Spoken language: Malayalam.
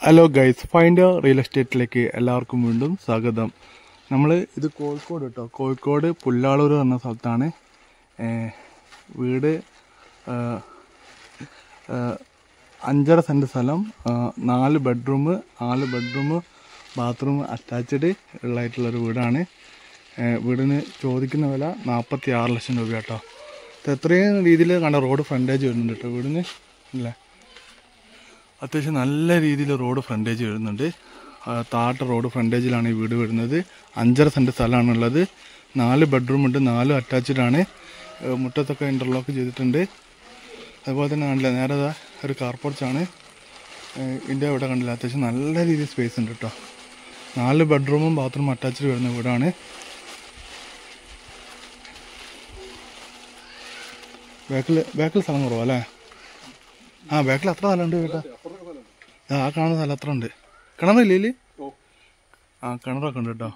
ഹലോ ഗൈസ്, ഫൈൻഡ് റിയൽ എസ്റ്റേറ്റിലേക്ക് എല്ലാവർക്കും വീണ്ടും സ്വാഗതം. ഇത് കോഴിക്കോട് കേട്ടോ. കോഴിക്കോട് പുല്ലാളൂർ എന്ന സ്ഥലത്താണ് വീട്. 5.5 സെൻറ്റ് സ്ഥലം, 4 ബെഡ്റൂം ബാത്റൂം അറ്റാച്ച്ഡ് ഉള്ളതായിട്ടുള്ളൊരു വീടാണ്. വീടിന് ചോദിക്കുന്ന വില 46 ലക്ഷം രൂപ കേട്ടോ. എത്രയും രീതിയിൽ കണ്ട റോഡ് ഫ്രണ്ടേജ് വരുന്നുണ്ട് കേട്ടോ വീടിന്. അല്ലേ, അത്യാവശ്യം നല്ല രീതിയിൽ റോഡ് ഫ്രണ്ടേജ് വരുന്നുണ്ട്. താഴത്തെ റോഡ് ഫ്രണ്ടേജിലാണ് ഈ വീട് വരുന്നത്. 5.5 സെൻറ്റ് സ്ഥലമാണുള്ളത്. 4 ബെഡ്റൂം ഉണ്ട്, 4 അറ്റാച്ച്ഡ് ആണ്. മുറ്റത്തൊക്കെ ഇൻ്റർലോക്ക് ചെയ്തിട്ടുണ്ട്. അതുപോലെ തന്നെ കണ്ടില്ല, നേരെ ഒരു കാർ പോർച്ചാണ്. ഇതിൻ്റെ ഇവിടെ കണ്ടില്ല, അത്യാവശ്യം നല്ല രീതിയിൽ സ്പേസ് ഉണ്ട് കേട്ടോ. 4 ബെഡ്റൂമും ബാത്റൂമും അറ്റാച്ച്ഡ് വരുന്ന വീടാണ്. ബാക്കിൽ സ്ഥലം കുറവല്ലേ? ബാക്കിൽ അത്ര സ്ഥലമുണ്ട് കേട്ടോ. കാണുന്ന സ്ഥലം അത്ര ഉണ്ട്. കിണറില്ലേ? കിണറൊക്കെ ഉണ്ട് കേട്ടോ.